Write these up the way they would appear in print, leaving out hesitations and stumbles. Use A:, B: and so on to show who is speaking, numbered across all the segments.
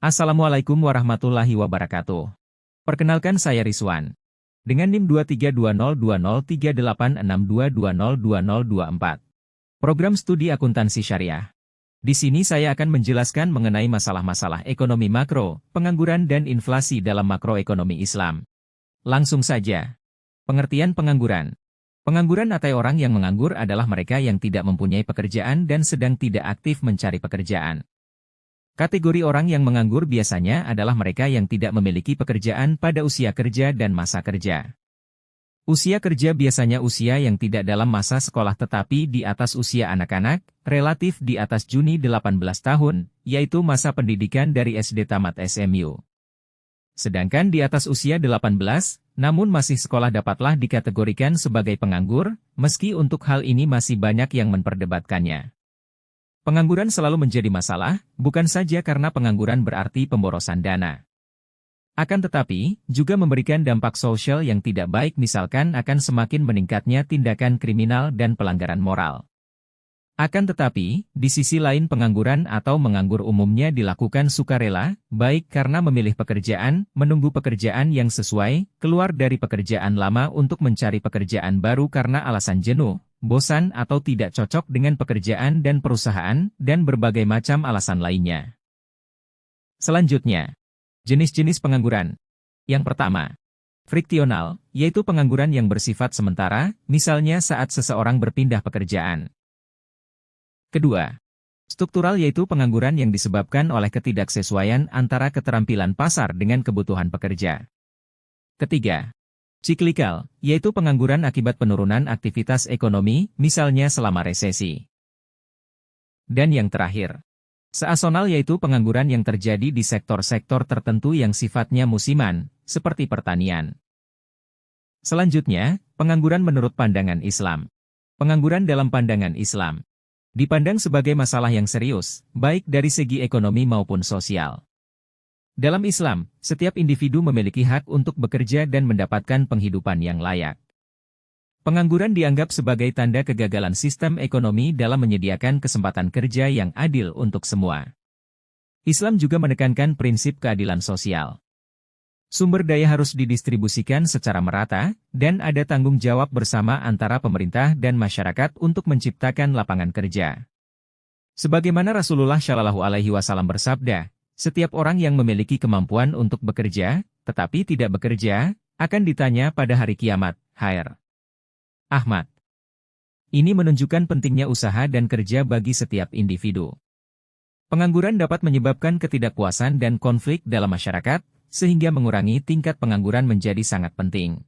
A: Assalamualaikum warahmatullahi wabarakatuh. Perkenalkan saya Rizwan. Dengan NIM 2320203862202024. Program Studi Akuntansi Syariah. Di sini saya akan menjelaskan mengenai masalah-masalah ekonomi makro, pengangguran dan inflasi dalam makroekonomi Islam. Langsung saja. Pengertian pengangguran. Pengangguran atau orang yang menganggur adalah mereka yang tidak mempunyai pekerjaan dan sedang tidak aktif mencari pekerjaan. Kategori orang yang menganggur biasanya adalah mereka yang tidak memiliki pekerjaan pada usia kerja dan masa kerja. Usia kerja biasanya usia yang tidak dalam masa sekolah tetapi di atas usia anak-anak, relatif di atas Juni 18 tahun, yaitu masa pendidikan dari SD tamat SMU. Sedangkan di atas usia 18, namun masih sekolah dapatlah dikategorikan sebagai penganggur, meski untuk hal ini masih banyak yang memperdebatkannya. Pengangguran selalu menjadi masalah, bukan saja karena pengangguran berarti pemborosan dana. Akan tetapi, juga memberikan dampak sosial yang tidak baik misalkan akan semakin meningkatnya tindakan kriminal dan pelanggaran moral. Akan tetapi, di sisi lain pengangguran atau menganggur umumnya dilakukan sukarela, baik karena memilih pekerjaan, menunggu pekerjaan yang sesuai, keluar dari pekerjaan lama untuk mencari pekerjaan baru karena alasan jenuh, bosan atau tidak cocok dengan pekerjaan dan perusahaan, dan berbagai macam alasan lainnya. Selanjutnya, jenis-jenis pengangguran. Yang pertama, friksional, yaitu pengangguran yang bersifat sementara, misalnya saat seseorang berpindah pekerjaan. Kedua, struktural yaitu pengangguran yang disebabkan oleh ketidaksesuaian antara keterampilan pasar dengan kebutuhan pekerja. Ketiga, siklikal, yaitu pengangguran akibat penurunan aktivitas ekonomi, misalnya selama resesi. Dan yang terakhir, seasonal yaitu pengangguran yang terjadi di sektor-sektor tertentu yang sifatnya musiman, seperti pertanian. Selanjutnya, pengangguran menurut pandangan Islam. Pengangguran dalam pandangan Islam dipandang sebagai masalah yang serius, baik dari segi ekonomi maupun sosial. Dalam Islam, setiap individu memiliki hak untuk bekerja dan mendapatkan penghidupan yang layak. Pengangguran dianggap sebagai tanda kegagalan sistem ekonomi dalam menyediakan kesempatan kerja yang adil untuk semua. Islam juga menekankan prinsip keadilan sosial. Sumber daya harus didistribusikan secara merata, dan ada tanggung jawab bersama antara pemerintah dan masyarakat untuk menciptakan lapangan kerja. Sebagaimana Rasulullah Shallallahu Alaihi Wasallam bersabda, setiap orang yang memiliki kemampuan untuk bekerja, tetapi tidak bekerja, akan ditanya pada hari kiamat, Hr. Ahmad. Ini menunjukkan pentingnya usaha dan kerja bagi setiap individu. Pengangguran dapat menyebabkan ketidakpuasan dan konflik dalam masyarakat, sehingga mengurangi tingkat pengangguran menjadi sangat penting.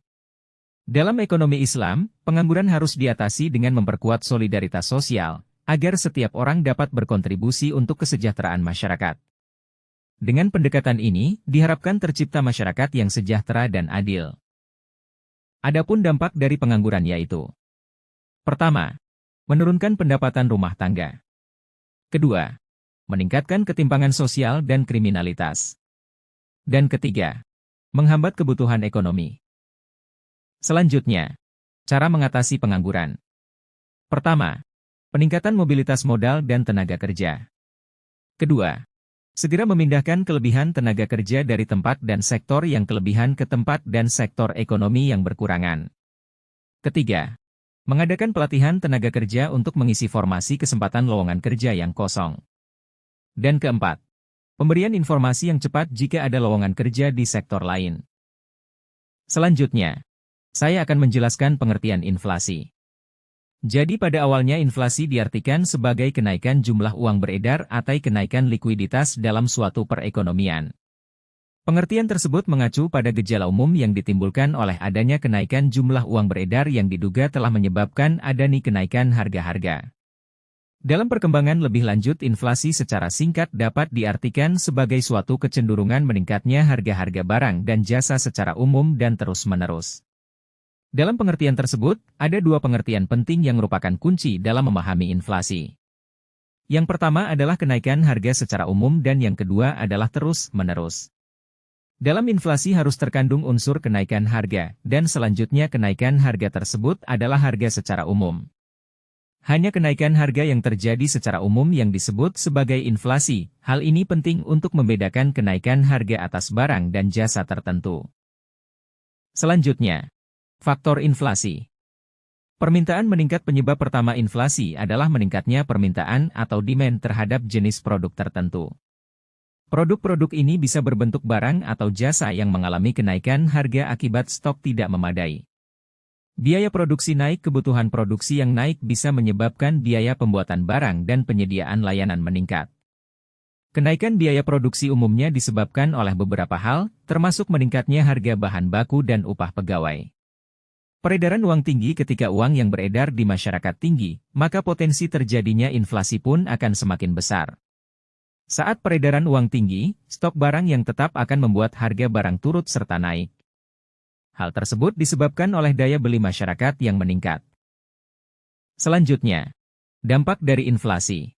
A: Dalam ekonomi Islam, pengangguran harus diatasi dengan memperkuat solidaritas sosial, agar setiap orang dapat berkontribusi untuk kesejahteraan masyarakat. Dengan pendekatan ini, diharapkan tercipta masyarakat yang sejahtera dan adil. Adapun dampak dari pengangguran yaitu: pertama, menurunkan pendapatan rumah tangga. Kedua, meningkatkan ketimpangan sosial dan kriminalitas. Dan ketiga, menghambat kebutuhan ekonomi. Selanjutnya, cara mengatasi pengangguran. Pertama, peningkatan mobilitas modal dan tenaga kerja. Kedua, segera memindahkan kelebihan tenaga kerja dari tempat dan sektor yang kelebihan ke tempat dan sektor ekonomi yang berkurangan. Ketiga, mengadakan pelatihan tenaga kerja untuk mengisi formasi kesempatan lowongan kerja yang kosong. Dan keempat, pemberian informasi yang cepat jika ada lowongan kerja di sektor lain. Selanjutnya, saya akan menjelaskan pengertian inflasi. Jadi pada awalnya inflasi diartikan sebagai kenaikan jumlah uang beredar atau kenaikan likuiditas dalam suatu perekonomian. Pengertian tersebut mengacu pada gejala umum yang ditimbulkan oleh adanya kenaikan jumlah uang beredar yang diduga telah menyebabkan adanya kenaikan harga-harga. Dalam perkembangan lebih lanjut, inflasi secara singkat dapat diartikan sebagai suatu kecenderungan meningkatnya harga-harga barang dan jasa secara umum dan terus-menerus. Dalam pengertian tersebut, ada dua pengertian penting yang merupakan kunci dalam memahami inflasi. Yang pertama adalah kenaikan harga secara umum dan yang kedua adalah terus-menerus. Dalam inflasi harus terkandung unsur kenaikan harga, dan selanjutnya kenaikan harga tersebut adalah harga secara umum. Hanya kenaikan harga yang terjadi secara umum yang disebut sebagai inflasi. Hal ini penting untuk membedakan kenaikan harga atas barang dan jasa tertentu. Selanjutnya, faktor inflasi. Permintaan meningkat. Penyebab pertama inflasi adalah meningkatnya permintaan atau demand terhadap jenis produk tertentu. Produk-produk ini bisa berbentuk barang atau jasa yang mengalami kenaikan harga akibat stok tidak memadai. Biaya produksi naik. Kebutuhan produksi yang naik bisa menyebabkan biaya pembuatan barang dan penyediaan layanan meningkat. Kenaikan biaya produksi umumnya disebabkan oleh beberapa hal, termasuk meningkatnya harga bahan baku dan upah pegawai. Peredaran uang tinggi. Ketika uang yang beredar di masyarakat tinggi, maka potensi terjadinya inflasi pun akan semakin besar. Saat peredaran uang tinggi, stok barang yang tetap akan membuat harga barang turut serta naik. Hal tersebut disebabkan oleh daya beli masyarakat yang meningkat. Selanjutnya, dampak dari inflasi.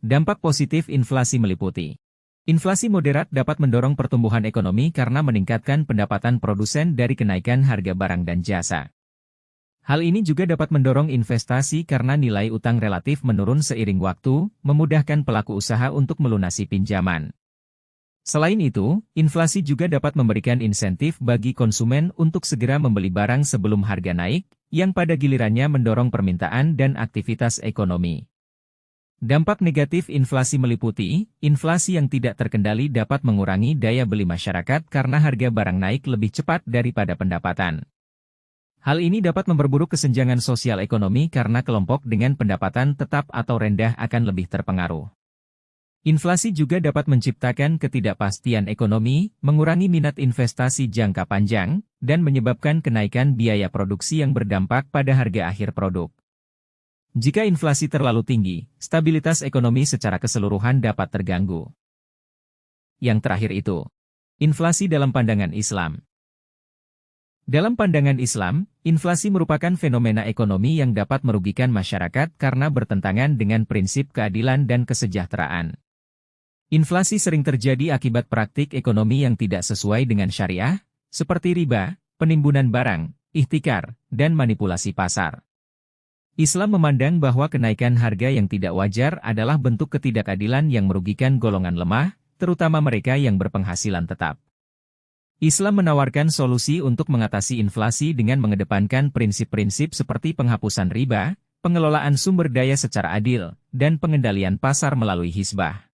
A: Dampak positif inflasi meliputi: inflasi moderat dapat mendorong pertumbuhan ekonomi karena meningkatkan pendapatan produsen dari kenaikan harga barang dan jasa. Hal ini juga dapat mendorong investasi karena nilai utang relatif menurun seiring waktu, memudahkan pelaku usaha untuk melunasi pinjaman. Selain itu, inflasi juga dapat memberikan insentif bagi konsumen untuk segera membeli barang sebelum harga naik, yang pada gilirannya mendorong permintaan dan aktivitas ekonomi. Dampak negatif inflasi meliputi, inflasi yang tidak terkendali dapat mengurangi daya beli masyarakat karena harga barang naik lebih cepat daripada pendapatan. Hal ini dapat memperburuk kesenjangan sosial ekonomi karena kelompok dengan pendapatan tetap atau rendah akan lebih terpengaruh. Inflasi juga dapat menciptakan ketidakpastian ekonomi, mengurangi minat investasi jangka panjang, dan menyebabkan kenaikan biaya produksi yang berdampak pada harga akhir produk. Jika inflasi terlalu tinggi, stabilitas ekonomi secara keseluruhan dapat terganggu. Yang terakhir itu, inflasi dalam pandangan Islam. Dalam pandangan Islam, inflasi merupakan fenomena ekonomi yang dapat merugikan masyarakat karena bertentangan dengan prinsip keadilan dan kesejahteraan. Inflasi sering terjadi akibat praktik ekonomi yang tidak sesuai dengan syariah, seperti riba, penimbunan barang, ihtikar, dan manipulasi pasar. Islam memandang bahwa kenaikan harga yang tidak wajar adalah bentuk ketidakadilan yang merugikan golongan lemah, terutama mereka yang berpenghasilan tetap. Islam menawarkan solusi untuk mengatasi inflasi dengan mengedepankan prinsip-prinsip seperti penghapusan riba, pengelolaan sumber daya secara adil, dan pengendalian pasar melalui hisbah.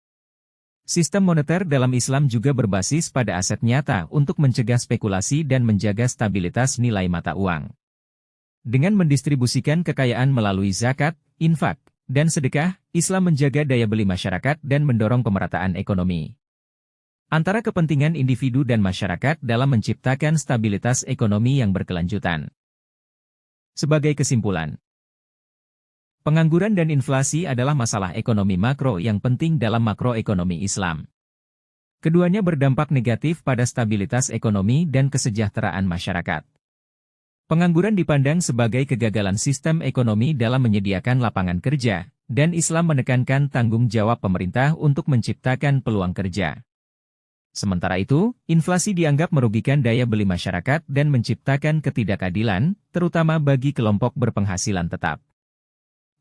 A: Sistem moneter dalam Islam juga berbasis pada aset nyata untuk mencegah spekulasi dan menjaga stabilitas nilai mata uang. Dengan mendistribusikan kekayaan melalui zakat, infak, dan sedekah, Islam menjaga daya beli masyarakat dan mendorong pemerataan ekonomi antara kepentingan individu dan masyarakat dalam menciptakan stabilitas ekonomi yang berkelanjutan. Sebagai kesimpulan, pengangguran dan inflasi adalah masalah ekonomi makro yang penting dalam makroekonomi Islam. Keduanya berdampak negatif pada stabilitas ekonomi dan kesejahteraan masyarakat. Pengangguran dipandang sebagai kegagalan sistem ekonomi dalam menyediakan lapangan kerja, dan Islam menekankan tanggung jawab pemerintah untuk menciptakan peluang kerja. Sementara itu, inflasi dianggap merugikan daya beli masyarakat dan menciptakan ketidakadilan, terutama bagi kelompok berpenghasilan tetap.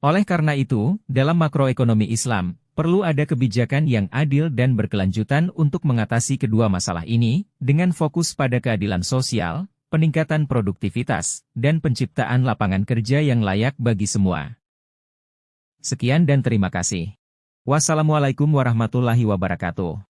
A: Oleh karena itu, dalam makroekonomi Islam, perlu ada kebijakan yang adil dan berkelanjutan untuk mengatasi kedua masalah ini, dengan fokus pada keadilan sosial, peningkatan produktivitas, dan penciptaan lapangan kerja yang layak bagi semua. Sekian dan terima kasih. Wassalamualaikum warahmatullahi wabarakatuh.